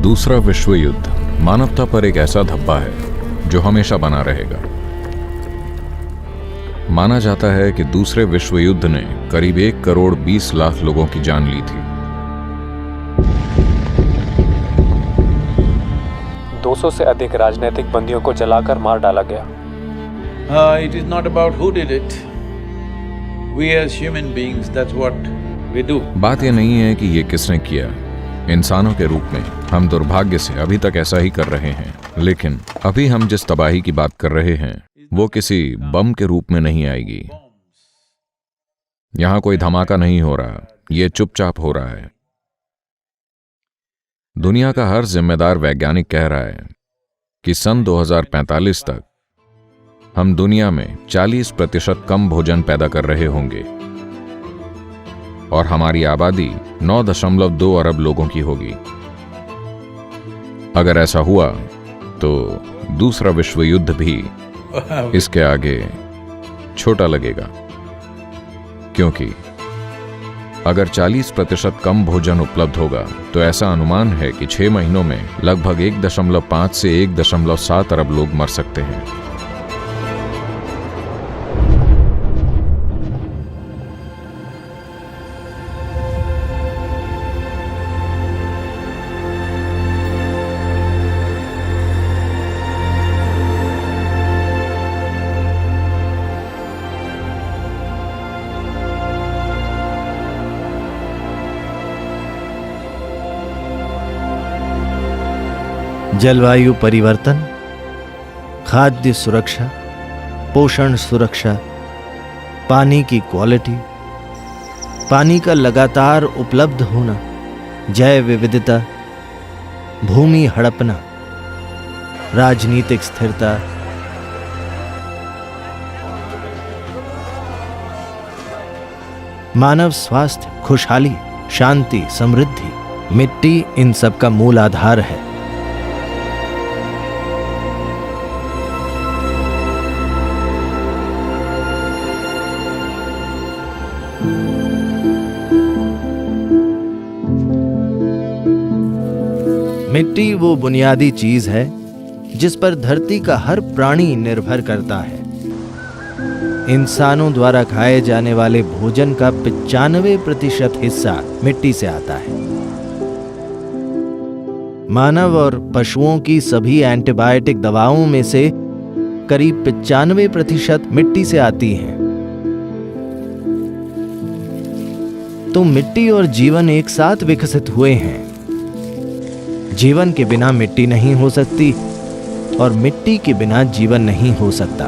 दूसरा विश्व युद्ध मानवता पर एक ऐसा धब्बा है जो हमेशा बना रहेगा। माना जाता है कि दूसरे विश्व युद्ध ने करीब 1 करोड़ 20 लाख लोगों की जान ली थी। 200 से अधिक राजनीतिक बंदियों को जलाकर मार डाला गया। It is not about who did it. We as human beings, that's what we do. बात यह नहीं है कि ये किसने किया। इंसानों के रूप में हम दुर्भाग्य से अभी तक ऐसा ही कर रहे हैं, लेकिन अभी हम जिस तबाही की बात कर रहे हैं वो किसी बम के रूप में नहीं आएगी। यहां कोई धमाका नहीं हो रहा, ये चुपचाप हो रहा है। दुनिया का हर जिम्मेदार वैज्ञानिक कह रहा है कि सन 2045 तक हम दुनिया में 40% कम भोजन पैदा कर रहे होंगे और हमारी आबादी 9.2 अरब लोगों की होगी। अगर ऐसा हुआ तो दूसरा विश्व युद्ध भी इसके आगे छोटा लगेगा, क्योंकि अगर 40% कम भोजन उपलब्ध होगा तो ऐसा अनुमान है कि 6 महीनों में लगभग 1.5 से 1.7 अरब लोग मर सकते हैं। जलवायु परिवर्तन, खाद्य सुरक्षा, पोषण सुरक्षा, पानी की क्वालिटी, पानी का लगातार उपलब्ध होना, जैव विविधता, भूमि हड़पना, राजनीतिक स्थिरता, मानव स्वास्थ्य, खुशहाली, शांति, समृद्धि, मिट्टी इन सब का मूल आधार है। मिट्टी वो बुनियादी चीज है जिस पर धरती का हर प्राणी निर्भर करता है। इंसानों द्वारा खाए जाने वाले भोजन का 95% हिस्सा मिट्टी से आता है। मानव और पशुओं की सभी एंटीबायोटिक दवाओं में से करीब 95% मिट्टी से आती हैं। तो मिट्टी और जीवन एक साथ विकसित हुए हैं। जीवन के बिना मिट्टी नहीं हो सकती और मिट्टी के बिना जीवन नहीं हो सकता।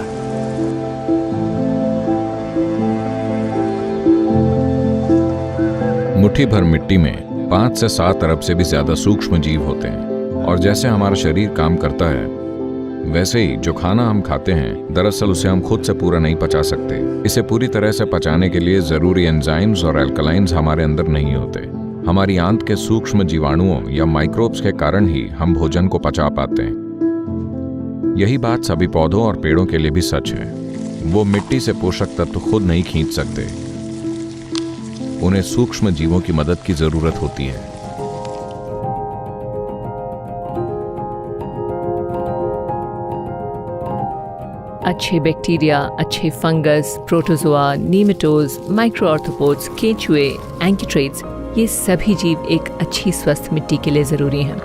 मुट्ठी भर मिट्टी में 5 से 7 अरब से भी ज्यादा सूक्ष्म जीव होते हैं, और जैसे हमारा शरीर काम करता है वैसे ही जो खाना हम खाते हैं दरअसल उसे हम खुद से पूरा नहीं पचा सकते। इसे पूरी तरह से पचाने के लिए जरूरी एंजाइम्स और एल्कलाइंस हमारे अंदर नहीं होते। हमारी आंत के सूक्ष्म जीवाणुओं या माइक्रोब्स के कारण ही हम भोजन को पचा पाते हैं। यही बात सभी पौधों और पेड़ों के लिए भी सच है। वो मिट्टी से पोषक तत्व खुद नहीं खींच सकते, उन्हें सूक्ष्म जीवों की मदद की जरूरत होती है। अच्छे बैक्टीरिया, अच्छे फंगस, प्रोटोजोआ, नीमेटोज, माइक्रोआर्थ्रोपोड्स, केंचुए, एंकीट्रेट्स, ये सभी जीव एक अच्छी स्वस्थ मिट्टी के लिए जरूरी हैं,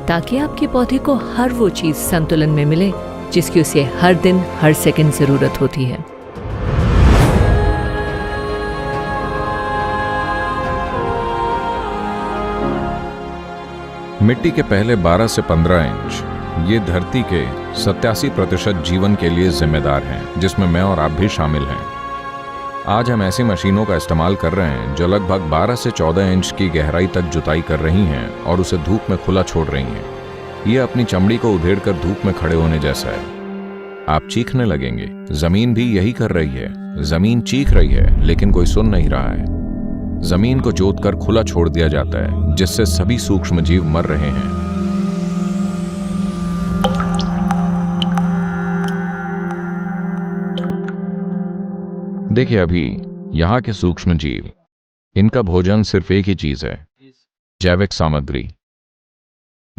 ताकि आपके पौधे को हर वो चीज संतुलन में मिले जिसकी उसे हर दिन हर सेकंड जरूरत होती है। मिट्टी के पहले 12 से 15 इंच ये धरती के 87% जीवन के लिए जिम्मेदार हैं, जिसमें मैं और आप भी शामिल हैं। आज हम ऐसी मशीनों का इस्तेमाल कर रहे हैं जो लगभग 12 से 14 इंच की गहराई तक जुताई कर रही हैं और उसे धूप में खुला छोड़ रही हैं। ये अपनी चमड़ी को उधेड़कर धूप में खड़े होने जैसा है। आप चीखने लगेंगे, जमीन भी यही कर रही है। जमीन चीख रही है लेकिन कोई सुन नहीं रहा है। जमीन को जोतकर खुला छोड़ दिया जाता है, जिससे सभी सूक्ष्म जीव मर रहे हैं। देखिए, अभी यहाँ के सूक्ष्म जीव, इनका भोजन सिर्फ एक ही चीज है, जैविक सामग्री।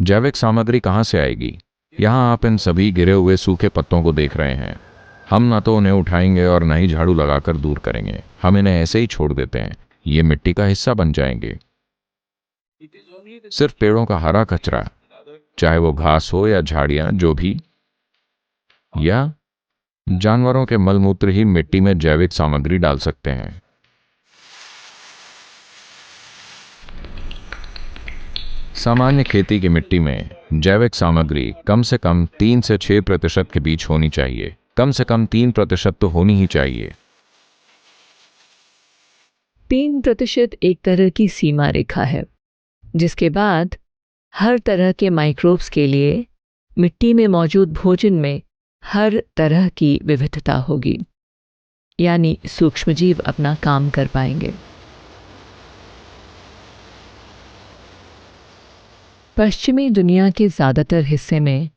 जैविक सामग्री कहाँ से आएगी? यहाँ आप इन सभी गिरे हुए सूखे पत्तों को देख रहे हैं। हम ना तो उन्हें उठाएंगे और ना ही झाड़ू लगाकर दूर करेंगे, हम इन्हें ऐसे ही छोड़ देते हैं। ये मिट्टी का हिस्सा बन जाएंगे। सिर्फ पेड़ों का हरा कचरा, चाहे वो घास हो या झाड़ियां, जो भी, या जानवरों के मलमूत्र ही मिट्टी में जैविक सामग्री डाल सकते हैं। सामान्य खेती की मिट्टी में जैविक सामग्री कम से कम 3 से 6% के बीच होनी चाहिए। कम से कम 3% तो होनी ही चाहिए। 3% एक तरह की सीमा रेखा है, जिसके बाद हर तरह के माइक्रोब्स के लिए मिट्टी में मौजूद भोजन में हर तरह की विविधता होगी, यानी सूक्ष्मजीव अपना काम कर पाएंगे। पश्चिमी दुनिया के ज़्यादातर हिस्से में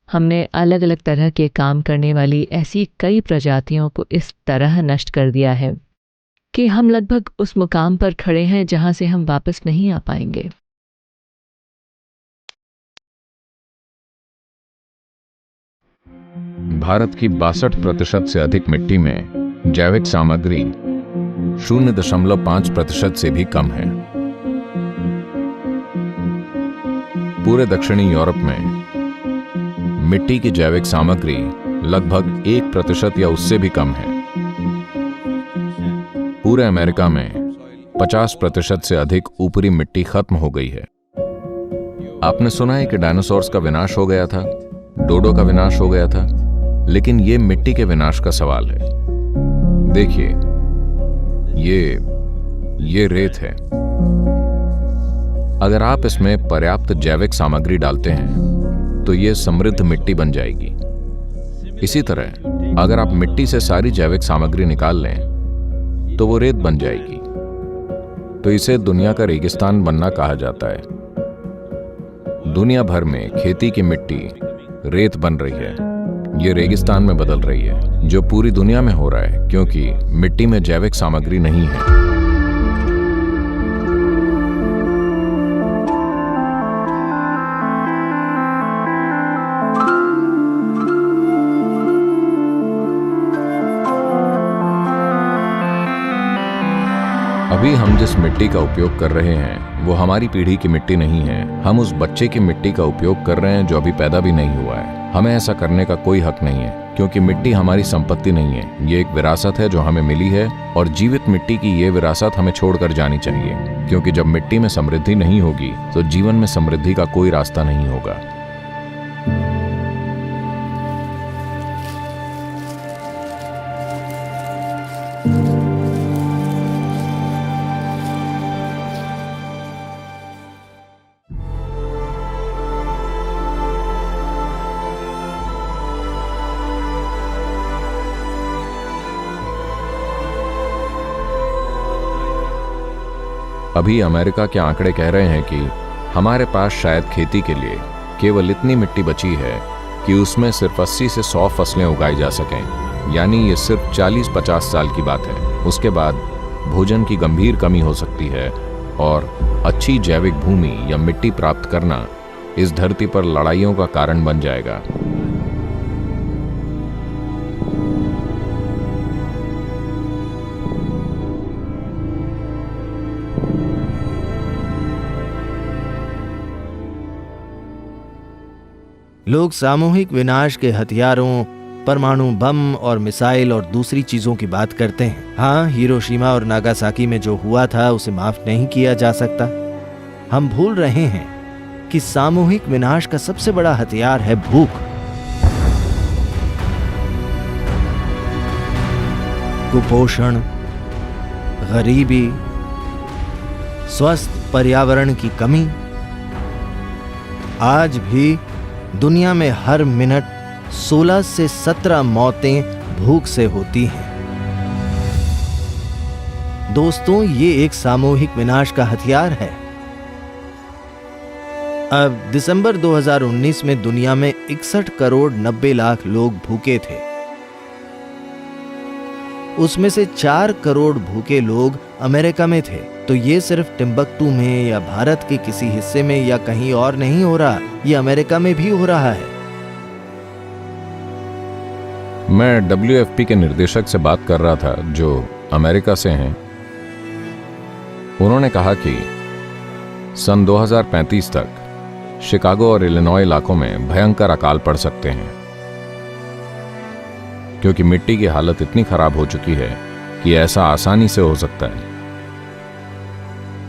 हमने अलग अलग तरह के काम करने वाली ऐसी कई प्रजातियों को इस तरह नष्ट कर दिया है कि हम लगभग उस मुकाम पर खड़े हैं जहां से हम वापस नहीं आ पाएंगे। भारत की 62% से अधिक मिट्टी में जैविक सामग्री 0.5% से भी कम है। पूरे दक्षिणी यूरोप में मिट्टी की जैविक सामग्री लगभग 1% या उससे भी कम है। पूरे अमेरिका में 50% से अधिक ऊपरी मिट्टी खत्म हो गई है। आपने सुना है कि डायनासोर्स का विनाश हो गया था, डोडो का विनाश हो गया था, लेकिन ये मिट्टी के विनाश का सवाल है। देखिए, ये रेत है। अगर आप इसमें पर्याप्त जैविक सामग्री डालते हैं तो ये समृद्ध मिट्टी बन जाएगी। इसी तरह अगर आप मिट्टी से सारी जैविक सामग्री निकाल लें तो वो रेत बन जाएगी। तो इसे दुनिया का रेगिस्तान बनना कहा जाता है। दुनिया भर में खेती की मिट्टी रेत बन रही है, ये रेगिस्तान में बदल रही है, जो पूरी दुनिया में हो रहा है क्योंकि मिट्टी में जैविक सामग्री नहीं है। अभी हम जिस मिट्टी का उपयोग कर रहे हैं वो हमारी पीढ़ी की मिट्टी नहीं है। हम उस बच्चे की मिट्टी का उपयोग कर रहे हैं जो अभी पैदा भी नहीं हुआ है। हमें ऐसा करने का कोई हक नहीं है क्योंकि मिट्टी हमारी संपत्ति नहीं है। ये एक विरासत है जो हमें मिली है और जीवित मिट्टी की ये विरासत हमें छोड़कर जानी चाहिए, क्योंकि जब मिट्टी में समृद्धि नहीं होगी तो जीवन में समृद्धि का कोई रास्ता नहीं होगा। अभी अमेरिका के आंकड़े कह रहे हैं कि हमारे पास शायद खेती के लिए केवल इतनी मिट्टी बची है कि उसमें सिर्फ 80 से 100 फसलें उगाई जा सकें। यानी ये सिर्फ 40-50 साल की बात है। उसके बाद भोजन की गंभीर कमी हो सकती है और अच्छी जैविक भूमि या मिट्टी प्राप्त करना इस धरती पर लड़ाइयों का कारण बन जाएगा। लोग सामूहिक विनाश के हथियारों, परमाणु बम और मिसाइल और दूसरी चीजों की बात करते हैं। हाँ, हिरोशिमा और नागासाकी में जो हुआ था उसे माफ नहीं किया जा सकता। हम भूल रहे हैं कि सामूहिक विनाश का सबसे बड़ा हथियार है भूख। कुपोषण, गरीबी, स्वस्थ पर्यावरण की कमी। आज भी दुनिया में हर मिनट 16 से 17 मौतें भूख से होती हैं। दोस्तों, ये एक सामूहिक विनाश का हथियार है। अब दिसंबर 2019 में दुनिया में 61 करोड़ 90 लाख लोग भूखे थे। उसमें से 4 करोड़ भूखे लोग अमेरिका में थे। तो ये सिर्फ टिम्बकटू में या भारत के किसी हिस्से में या कहीं और नहीं हो रहा, ये अमेरिका में भी हो रहा है। मैं WFP के निर्देशक से बात कर रहा था जो अमेरिका से हैं। उन्होंने कहा कि सन 2035 तक शिकागो और इलिनॉय इलाकों में भयंकर अकाल पड़ सकते हैं, क्योंकि मिट्टी की हालत इतनी खराब हो चुकी है कि ऐसा आसानी से हो सकता है।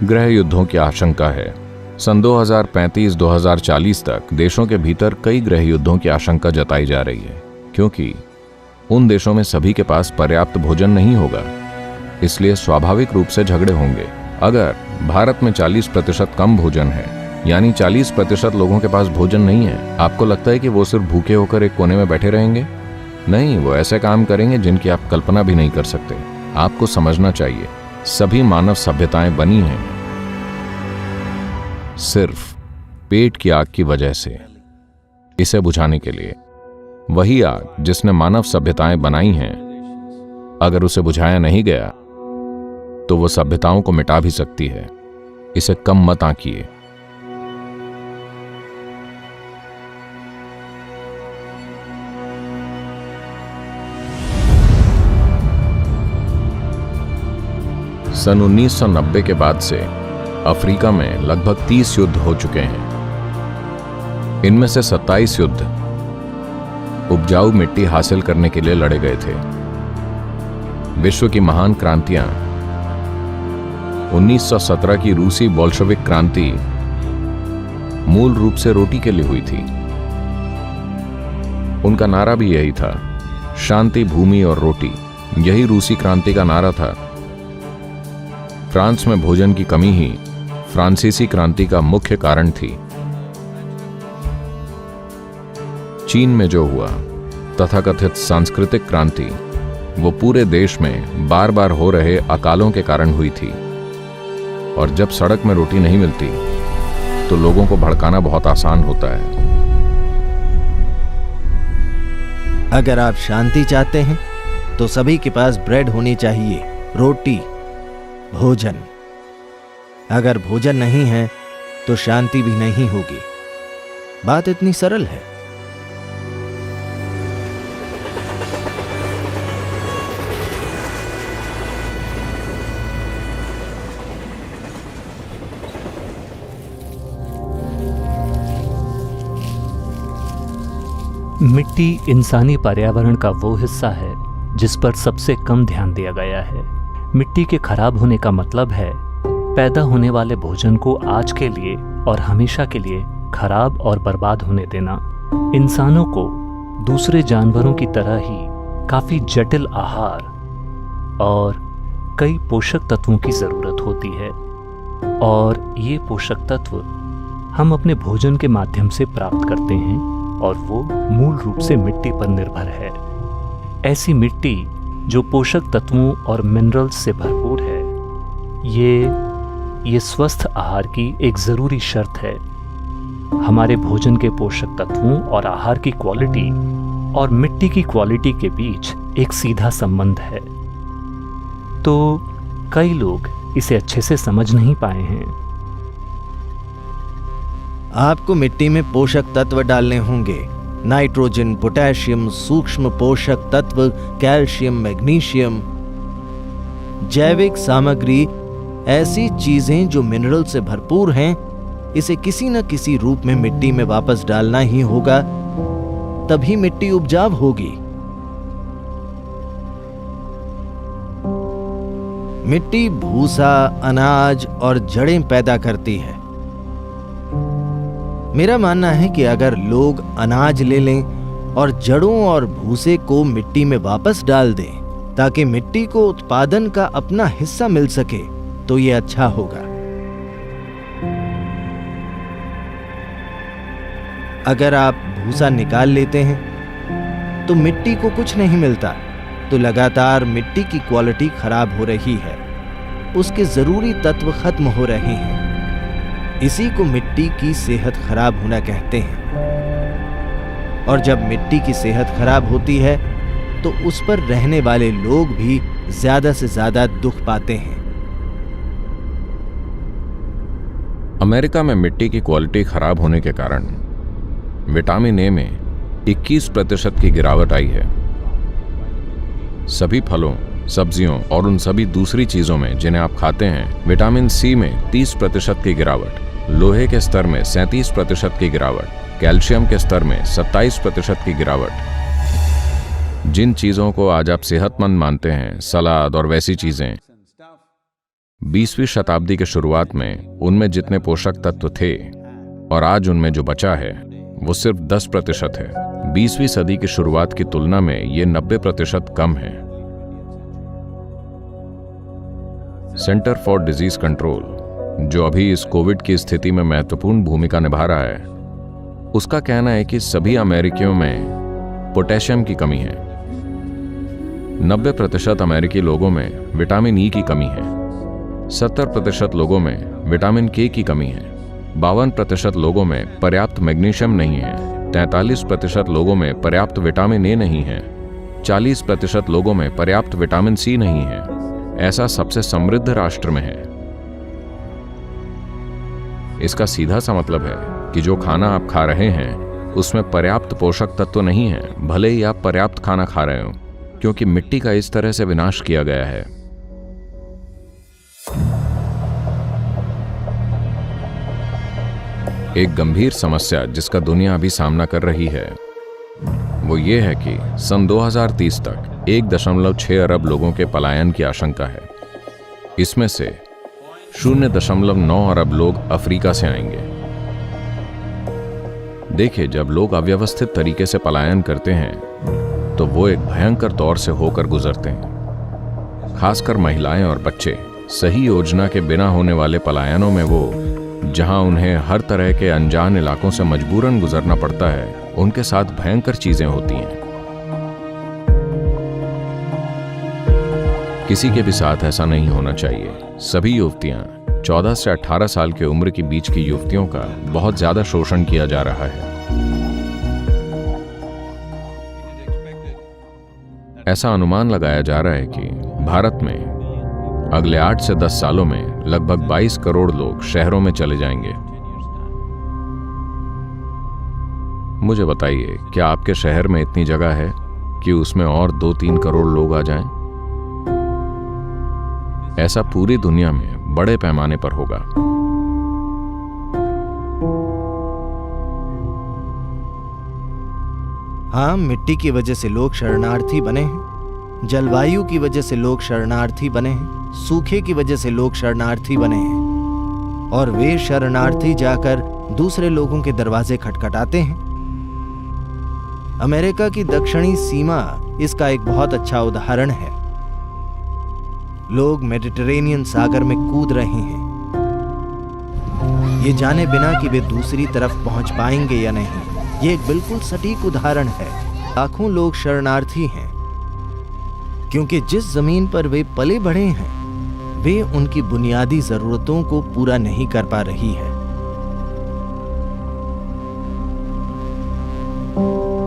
गृह युद्धों की आशंका है। सन 2035-2040 तक देशों के भीतर कई गृह युद्धों की आशंका जताई जा रही है, क्योंकि उन देशों में सभी के पास पर्याप्त भोजन नहीं होगा, इसलिए स्वाभाविक रूप से झगड़े होंगे। अगर भारत में 40% कम भोजन है, यानी 40% लोगों के पास भोजन नहीं है, आपको लगता है कि वो सिर्फ भूखे होकर एक कोने में बैठे रहेंगे? नहीं, वो ऐसे काम करेंगे जिनकी आप कल्पना भी नहीं कर सकते। आपको समझना चाहिए, सभी मानव सभ्यताएं बनी हैं सिर्फ पेट की आग की वजह से। इसे बुझाने के लिए वही आग जिसने मानव सभ्यताएं बनाई हैं, अगर उसे बुझाया नहीं गया तो वो सभ्यताओं को मिटा भी सकती है। इसे कम मत आंकिए। सन 1990 के बाद से अफ्रीका में लगभग 30 युद्ध हो चुके हैं। इनमें से 27 युद्ध उपजाऊ मिट्टी हासिल करने के लिए लड़े गए थे। विश्व की महान क्रांतियां 1917 की रूसी बोल्शेविक क्रांति मूल रूप से रोटी के लिए हुई थी। उनका नारा भी यही था, शांति, भूमि और रोटी। यही रूसी क्रांति का नारा था। फ्रांस में भोजन की कमी ही फ्रांसीसी क्रांति का मुख्य कारण थी। चीन में जो हुआ तथाकथित सांस्कृतिक क्रांति, वो पूरे देश में बार बार हो रहे अकालों के कारण हुई थी। और जब सड़क में रोटी नहीं मिलती तो लोगों को भड़काना बहुत आसान होता है। अगर आप शांति चाहते हैं तो सभी के पास ब्रेड होनी चाहिए, रोटी, भोजन। अगर भोजन नहीं है तो शांति भी नहीं होगी। बात इतनी सरल है। मिट्टी इंसानी पर्यावरण का वो हिस्सा है जिस पर सबसे कम ध्यान दिया गया है। मिट्टी के खराब होने का मतलब है पैदा होने वाले भोजन को आज के लिए और हमेशा के लिए खराब और बर्बाद होने देना। इंसानों को दूसरे जानवरों की तरह ही काफी जटिल आहार और कई पोषक तत्वों की जरूरत होती है, और ये पोषक तत्व हम अपने भोजन के माध्यम से प्राप्त करते हैं, और वो मूल रूप से मिट्टी पर निर्भर है। ऐसी मिट्टी जो पोषक तत्वों और मिनरल्स से भरपूर है, ये स्वस्थ आहार की एक ज़रूरी शर्त है। हमारे भोजन के पोषक तत्वों और आहार की क्वालिटी और मिट्टी की क्वालिटी के बीच एक सीधा संबंध है। तो कई लोग इसे अच्छे से समझ नहीं पाए हैं। आपको मिट्टी में पोषक तत्व डालने होंगे, नाइट्रोजन, पोटेशियम, सूक्ष्म पोषक तत्व, कैल्शियम, मैग्नीशियम, जैविक सामग्री, ऐसी चीजें जो मिनरल से भरपूर हैं। इसे किसी न किसी रूप में मिट्टी में वापस डालना ही होगा, तभी मिट्टी उपजाऊ होगी। मिट्टी भूसा, अनाज और जड़ें पैदा करती है। मेरा मानना है कि अगर लोग अनाज ले लें और जड़ों और भूसे को मिट्टी में वापस डाल दें ताकि मिट्टी को उत्पादन का अपना हिस्सा मिल सके, तो ये अच्छा होगा। अगर आप भूसा निकाल लेते हैं तो मिट्टी को कुछ नहीं मिलता, तो लगातार मिट्टी की क्वालिटी खराब हो रही है, उसके जरूरी तत्व खत्म हो रहे हैं। इसी को मिट्टी की सेहत खराब होना कहते हैं। और जब मिट्टी की सेहत खराब होती है तो उस पर रहने वाले लोग भी ज्यादा से ज्यादा दुख पाते हैं। अमेरिका में मिट्टी की क्वालिटी खराब होने के कारण विटामिन ए में 21% की गिरावट आई है। सभी फलों, सब्जियों और उन सभी दूसरी चीजों में जिन्हें आप खाते हैं, विटामिन सी में 30% की गिरावट, लोहे के स्तर में 37% की गिरावट, कैल्शियम के स्तर में 27% की गिरावट। जिन चीजों को आज आप सेहतमंद मानते हैं, सलाद और वैसी चीजें, 20वीं शताब्दी के शुरुआत में उनमें जितने पोषक तत्व थे और आज उनमें जो बचा है वो सिर्फ 10% है। 20वीं सदी की शुरुआत की तुलना में ये 90% कम है। सेंटर फॉर डिजीज कंट्रोल, जो अभी इस कोविड की स्थिति में महत्वपूर्ण भूमिका निभा रहा है, उसका कहना है कि सभी अमेरिकियों में पोटेशियम की कमी है। 90% अमेरिकी लोगों में विटामिन ई की कमी है। 70% लोगों में विटामिन के की कमी है। 52% लोगों में पर्याप्त मैग्नीशियम नहीं है। 43% लोगों में पर्याप्त विटामिन ए नहीं है। 40% लोगों में पर्याप्त विटामिन सी नहीं है। ऐसा सबसे समृद्ध राष्ट्र में है। इसका सीधा सा मतलब है कि जो खाना आप खा रहे हैं उसमें पर्याप्त पोषक तत्व नहीं है, भले ही आप पर्याप्त खाना खा रहे हो, क्योंकि मिट्टी का इस तरह से विनाश किया गया है। एक गंभीर समस्या जिसका दुनिया अभी सामना कर रही है वो ये है कि सन 2030 तक 1.6 अरब लोगों के पलायन की आशंका है। इसमें से 0.9 अरब लोग अफ्रीका से आएंगे। देखिए, जब लोग अव्यवस्थित तरीके से पलायन करते हैं तो वो एक भयंकर दौर से होकर गुजरते हैं। खासकर महिलाएं और बच्चे सही योजना के बिना होने वाले पलायनों में वो जहां उन्हें हर तरह के अनजान इलाकों से मजबूरन गुजरना पड़ता है, उनके साथ भयंकर चीजें होती हैं। किसी के भी साथ ऐसा नहीं होना चाहिए। सभी युवतियां 14 से 18 साल की उम्र के बीच की युवतियों का बहुत ज्यादा शोषण किया जा रहा है। ऐसा अनुमान लगाया जा रहा है कि भारत में अगले 8 से 10 सालों में लगभग 22 करोड़ लोग शहरों में चले जाएंगे। मुझे बताइए, क्या आपके शहर में इतनी जगह है कि उसमें और 2-3 करोड़ लोग आ जाएं? ऐसा पूरी दुनिया में बड़े पैमाने पर होगा। हाँ, मिट्टी की वजह से लोग शरणार्थी बने हैं, जलवायु की वजह से लोग शरणार्थी बने हैं, सूखे की वजह से लोग शरणार्थी बने हैं, और वे शरणार्थी जाकर दूसरे लोगों के दरवाजे खटखटाते हैं। अमेरिका की दक्षिणी सीमा इसका एक बहुत अच्छा उदाहरण है। लोग मेडिटेरेनियन सागर में कूद रहे हैं, ये जाने बिना कि वे दूसरी तरफ पहुंच पाएंगे या नहीं। ये एक बिल्कुल सटीक उदाहरण है। लाखों लोग शरणार्थी हैं क्योंकि जिस जमीन पर वे पले बढ़े हैं वे उनकी बुनियादी जरूरतों को पूरा नहीं कर पा रही है।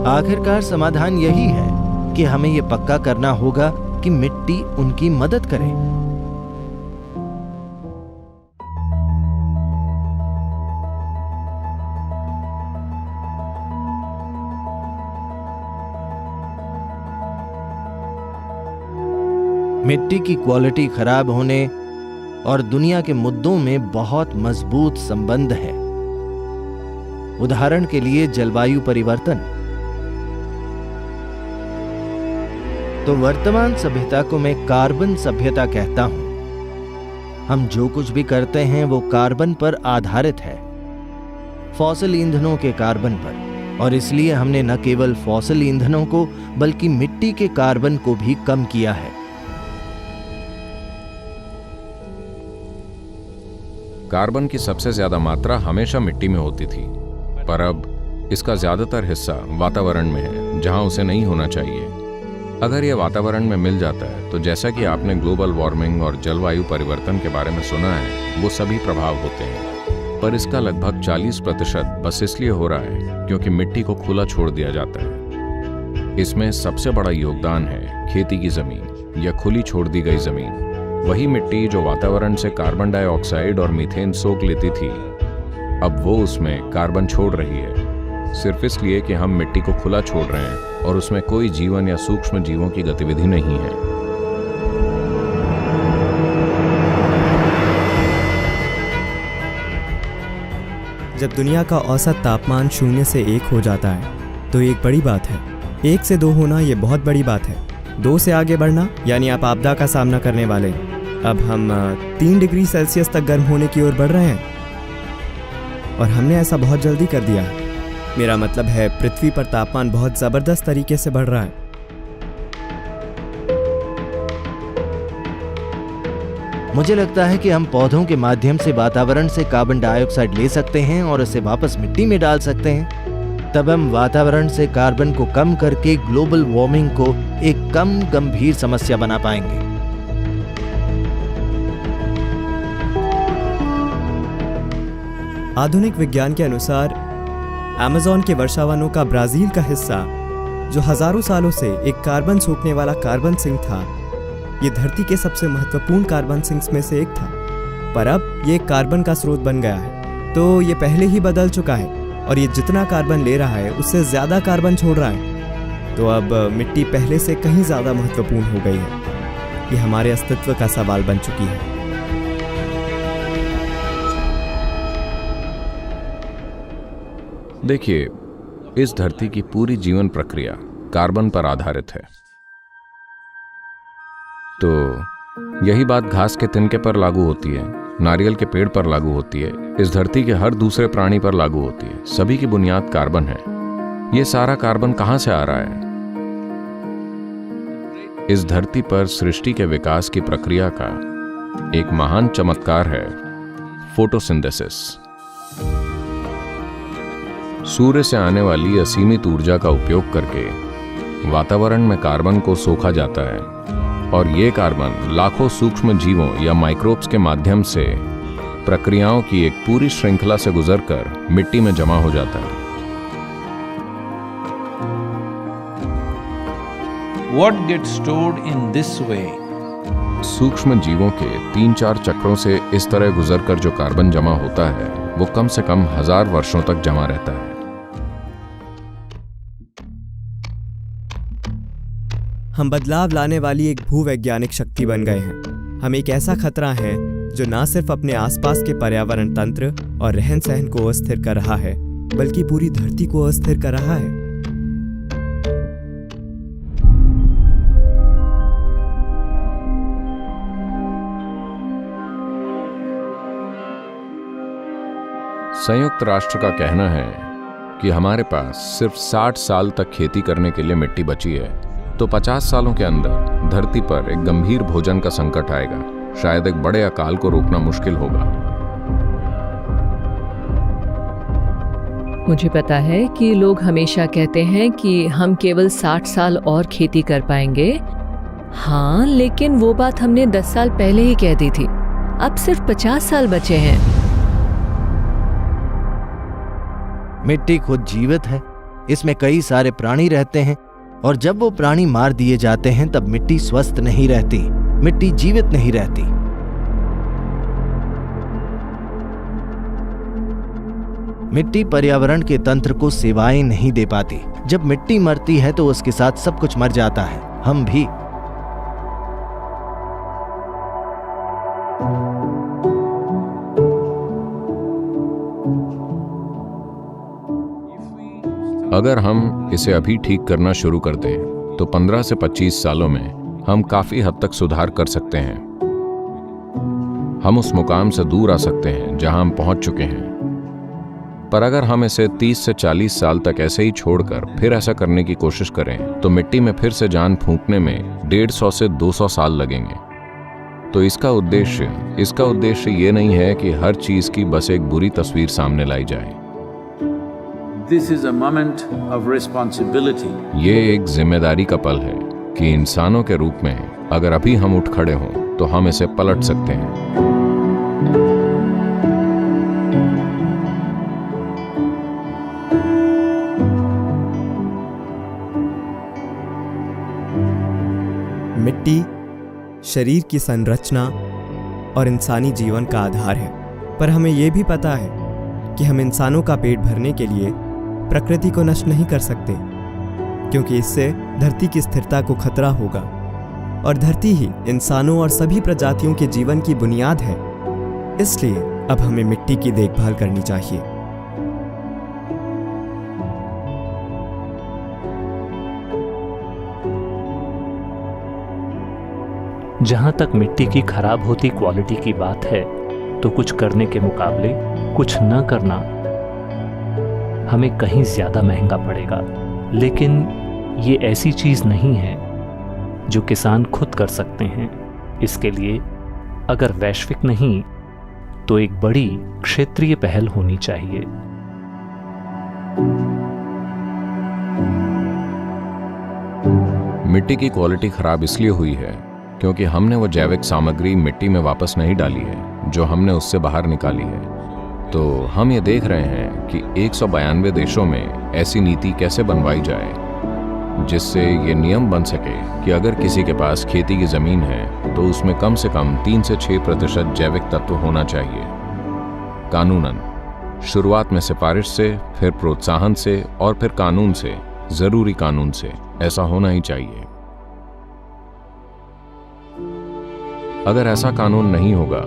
आखिरकार समाधान यही है कि हमें यह पक्का करना होगा कि मिट्टी उनकी मदद करे। मिट्टी की क्वालिटी खराब होने और दुनिया के मुद्दों में बहुत मजबूत संबंध है। उदाहरण के लिए जलवायु परिवर्तन। तो वर्तमान सभ्यता को मैं कार्बन सभ्यता कहता हूं। हम जो कुछ भी करते हैं वो कार्बन पर आधारित है, फॉसिल ईंधनों के कार्बन पर, और इसलिए हमने न केवल फॉसिल ईंधनों को बल्कि मिट्टी के कार्बन को भी कम किया है। कार्बन की सबसे ज्यादा मात्रा हमेशा मिट्टी में होती थी, पर अब इसका ज्यादातर हिस्सा वातावरण में है, जहां उसे नहीं होना चाहिए। अगर यह वातावरण में मिल जाता है तो जैसा कि आपने ग्लोबल वार्मिंग और जलवायु परिवर्तन के बारे में सुना है, वो सभी प्रभाव होते हैं, पर इसका लगभग 40% बस इसलिए हो रहा है क्योंकि मिट्टी को खुला छोड़ दिया जाता है। इसमें सबसे बड़ा योगदान है खेती की जमीन। या खुली छोड़ दी गई जमीन। वही मिट्टी जो वातावरण से कार्बन डाइऑक्साइड और मीथेन सोख लेती थी, अब वो उसमें कार्बन छोड़ रही है, सिर्फ इसलिए कि हम मिट्टी को खुला छोड़ रहे हैं और उसमें कोई जीवन या सूक्ष्म जीवों की गतिविधि नहीं है। जब दुनिया का औसत तापमान 0 से 1 हो जाता है तो एक बड़ी बात है। 1 से 2 होना ये बहुत बड़ी बात है। 2 से आगे बढ़ना यानी आप आपदा का सामना करने वाले। अब हम 3 डिग्री सेल्सियस तक गर्म होने की ओर बढ़ रहे हैं और हमने ऐसा बहुत जल्दी कर दिया है। मेरा मतलब है पृथ्वी पर तापमान बहुत ज़बरदस्त तरीके से बढ़ रहा है। मुझे लगता है कि हम पौधों के माध्यम से वातावरण से कार्बन डाइऑक्साइड ले सकते हैं और इसे वापस मिट्टी में डाल सकते हैं। तब हम वातावरण से कार्बन को कम करके ग्लोबल वार्मिंग को एक कम गंभीर समस्या बना पाएंगे। आधुनिक विज्ञान के अनुसार अमेज़न के वर्षावनों का ब्राजील का हिस्सा, जो हजारों सालों से एक कार्बन सोखने वाला कार्बन सिंक था, ये धरती के सबसे महत्वपूर्ण कार्बन सिंक्स में से एक था, पर अब ये कार्बन का स्रोत बन गया है। तो ये पहले ही बदल चुका है और ये जितना कार्बन ले रहा है उससे ज़्यादा कार्बन छोड़ रहा है। तो अब मिट्टी पहले से कहीं ज़्यादा महत्वपूर्ण हो गई है। ये हमारे अस्तित्व का सवाल बन चुकी है। देखिए, इस धरती की पूरी जीवन प्रक्रिया कार्बन पर आधारित है। तो यही बात घास के तिनके पर लागू होती है, नारियल के पेड़ पर लागू होती है, इस धरती के हर दूसरे प्राणी पर लागू होती है। सभी की बुनियाद कार्बन है। ये सारा कार्बन कहां से आ रहा है? इस धरती पर सृष्टि के विकास की प्रक्रिया का एक महान चमत्कार है फोटोसिंथेसिस। सूर्य से आने वाली असीमित ऊर्जा का उपयोग करके वातावरण में कार्बन को सोखा जाता है और ये कार्बन लाखों सूक्ष्म जीवों या माइक्रोब्स के माध्यम से प्रक्रियाओं की एक पूरी श्रृंखला से गुजरकर मिट्टी में जमा हो जाता है। What gets stored in this way? सूक्ष्म जीवों के 3-4 चक्रों से इस तरह गुजरकर जो कार्बन जमा होता है वो कम से कम 1000 वर्षों तक जमा रहता है। हम बदलाव लाने वाली एक भूवैज्ञानिक शक्ति बन गए हैं। हम एक ऐसा खतरा है जो न सिर्फ अपने आसपास के पर्यावरण तंत्र और रहन सहन को अस्थिर कर रहा है, बल्कि पूरी धरती को अस्थिर कर रहा है। संयुक्त राष्ट्र का कहना है कि हमारे पास सिर्फ 60 साल तक खेती करने के लिए मिट्टी बची है, तो 50 सालों के अंदर धरती पर एक गंभीर भोजन का संकट आएगा। शायद एक बड़े अकाल को रोकना मुश्किल होगा। मुझे पता है कि लोग हमेशा कहते हैं कि हम केवल 60 साल और खेती कर पाएंगे। हाँ, लेकिन वो बात हमने 10 साल पहले ही कह दी थी। अब सिर्फ 50 साल बचे हैं। मिट्टी खुद जीवित है, इसमें कई सारे प्राणी रहते हैं और जब वो प्राणी मार दिए जाते हैं तब मिट्टी स्वस्थ नहीं रहती, मिट्टी जीवित नहीं रहती। मिट्टी पर्यावरण के तंत्र को सेवाएं नहीं दे पाती। जब मिट्टी मरती है तो उसके साथ सब कुछ मर जाता है, हम भी। अगर हम इसे अभी ठीक करना शुरू कर दें तो 15 से 25 सालों में हम काफी हद तक सुधार कर सकते हैं। हम उस मुकाम से दूर आ सकते हैं जहां हम पहुंच चुके हैं। पर अगर हम इसे 30 से 40 साल तक ऐसे ही छोड़कर फिर ऐसा करने की कोशिश करें तो मिट्टी में फिर से जान फूंकने में 150 से 200 साल लगेंगे। तो इसका उद्देश्य ये नहीं है कि हर चीज की बस एक बुरी तस्वीर सामने लाई जाए। This is a moment of responsibility. ये एक जिम्मेदारी का पल है कि इंसानों के रूप में अगर अभी हम उठ खड़े हों तो हम इसे पलट सकते हैं। मिट्टी शरीर की संरचना और इंसानी जीवन का आधार है। पर हमें यह भी पता है कि हम इंसानों का पेट भरने के लिए प्रकृति को नष्ट नहीं कर सकते, क्योंकि इससे धरती की स्थिरता को खतरा होगा और धरती ही इंसानों और सभी प्रजातियों के जीवन की बुनियाद है। इसलिए अब हमें मिट्टी की देखभाल करनी चाहिए। जहाँ तक मिट्टी की खराब होती क्वालिटी की बात है, तो कुछ करने के मुकाबले कुछ न करना हमें कहीं ज़्यादा महंगा पड़ेगा। लेकिन ये ऐसी चीज़ नहीं है जो किसान खुद कर सकते हैं। इसके लिए अगर वैश्विक नहीं तो एक बड़ी क्षेत्रीय पहल होनी चाहिए। मिट्टी की क्वालिटी खराब इसलिए हुई है क्योंकि हमने वो जैविक सामग्री मिट्टी में वापस नहीं डाली है जो हमने उससे बाहर निकाली है। तो हम ये देख रहे हैं कि 192 देशों में ऐसी नीति कैसे बनवाई जाए जिससे ये नियम बन सके कि अगर किसी के पास खेती की ज़मीन है तो उसमें कम से कम 3 से 6% जैविक तत्व होना चाहिए। कानूनन, शुरुआत में सिफारिश से, फिर प्रोत्साहन से और फिर कानून से, ज़रूरी कानून से ऐसा होना ही चाहिए। अगर ऐसा कानून नहीं होगा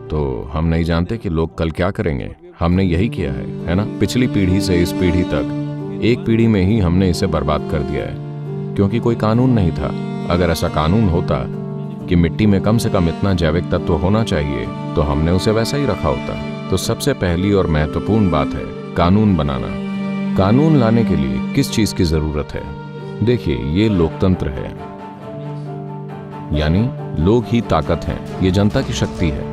तो हम नहीं जानते कि लोग कल क्या करेंगे। हमने यही किया है ना? पिछली पीढ़ी से इस पीढ़ी तक एक पीढ़ी में ही हमने इसे बर्बाद कर दिया है क्योंकि कोई कानून नहीं था। अगर ऐसा कानून होता कि मिट्टी में कम से कम इतना जैविक तत्व होना चाहिए तो हमने उसे वैसा ही रखा होता। तो सबसे पहली और महत्वपूर्ण बात है कानून बनाना। कानून लाने के लिए किस चीज की जरूरत है? देखिए, ये लोकतंत्र है, यानी लोग ही ताकत हैं, ये जनता की शक्ति है,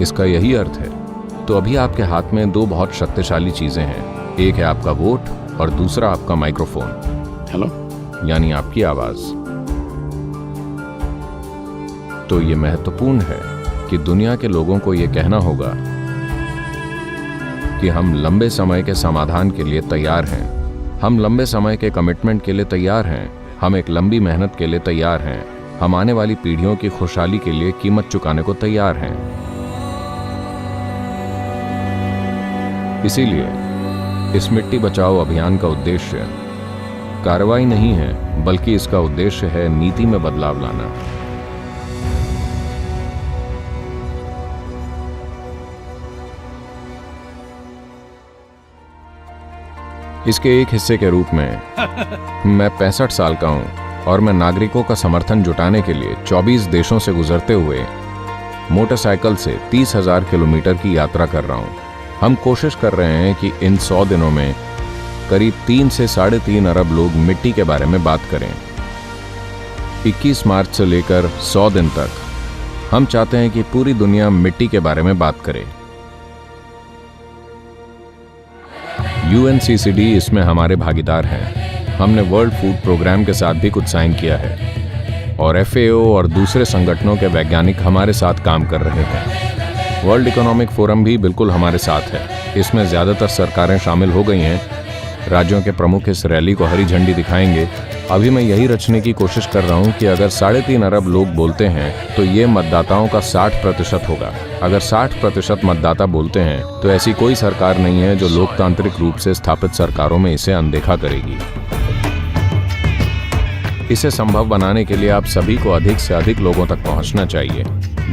इसका यही अर्थ है। तो अभी आपके हाथ में 2 बहुत शक्तिशाली चीजें हैं। एक है आपका वोट और दूसरा आपका माइक्रोफोन, हेलो, यानी आपकी आवाज। तो ये महत्वपूर्ण है कि दुनिया के लोगों को ये कहना होगा कि हम लंबे समय के समाधान के लिए तैयार हैं, हम लंबे समय के कमिटमेंट के लिए तैयार हैं, हम एक लंबी मेहनत के लिए तैयार हैं, हम आने वाली पीढ़ियों की खुशहाली के लिए कीमत चुकाने को तैयार हैं। इसीलिए इस मिट्टी बचाओ अभियान का उद्देश्य कार्रवाई नहीं है, बल्कि इसका उद्देश्य है नीति में बदलाव लाना। इसके एक हिस्से के रूप में मैं 65 साल का हूं और मैं नागरिकों का समर्थन जुटाने के लिए 24 देशों से गुजरते हुए मोटरसाइकिल से 30,000 किलोमीटर की यात्रा कर रहा हूं। हम कोशिश कर रहे हैं कि इन 100 दिनों में करीब 3 से 3.5 अरब लोग मिट्टी के बारे में बात करें। 21 मार्च से लेकर 100 दिन तक हम चाहते हैं कि पूरी दुनिया मिट्टी के बारे में बात करे। UNCCD इसमें हमारे भागीदार हैं। हमने वर्ल्ड फूड प्रोग्राम के साथ भी कुछ साइन किया है और FAO और दूसरे संगठनों के वैज्ञानिक हमारे साथ काम कर रहे हैं। वर्ल्ड इकोनॉमिक फोरम भी बिल्कुल हमारे साथ है। इसमें ज़्यादातर सरकारें शामिल हो गई हैं। राज्यों के प्रमुख इस रैली को हरी झंडी दिखाएंगे। अभी मैं यही रचने की कोशिश कर रहा हूँ कि अगर 3.5 अरब लोग बोलते हैं तो ये मतदाताओं का 60% होगा। अगर 60% मतदाता बोलते हैं तो ऐसी कोई सरकार नहीं है जो लोकतांत्रिक रूप से स्थापित सरकारों में इसे अनदेखा करेगी। इसे संभव बनाने के लिए आप सभी को अधिक से अधिक लोगों तक पहुंचना चाहिए।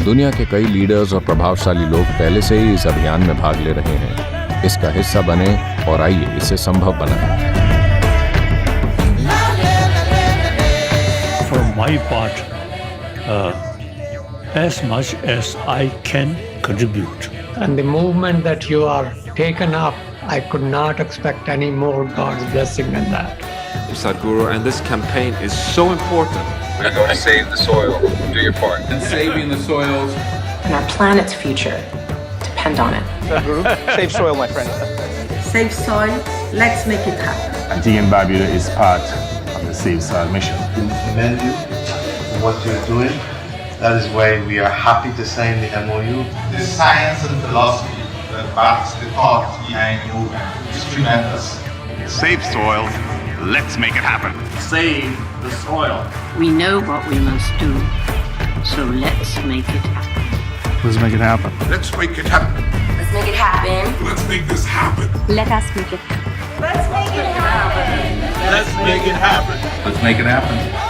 दुनिया के कई लीडर्स और प्रभावशाली लोग पहले से ही इस अभियान में भाग ले रहे हैं। इसका हिस्सा बने और आइए इसे संभव बनाएं। For my part, as much as I can contribute. And the movement that you are taken up, I could not expect any more God's blessing than that. Sadhguru, and this campaign is so important. We're going to save the soil. Do your part. And saving the soils. And our planet's future depend on it. Sadhguru, save soil, my friend. Save soil. Let's make it happen. TM Barbuda is part of the Save Soil mission. We commend you for what you're doing. That is why we are happy to sign the MOU. The science and philosophy that backs the thought behind yoga is tremendous. Save soil, Let's make it happen. Save the soil. We know what we must do, so let's make it happen. Let's make it happen. Let's make it happen. Let's make it happen. Let's make this happen. Let us make it happen. Let's make it happen. Let's make it happen.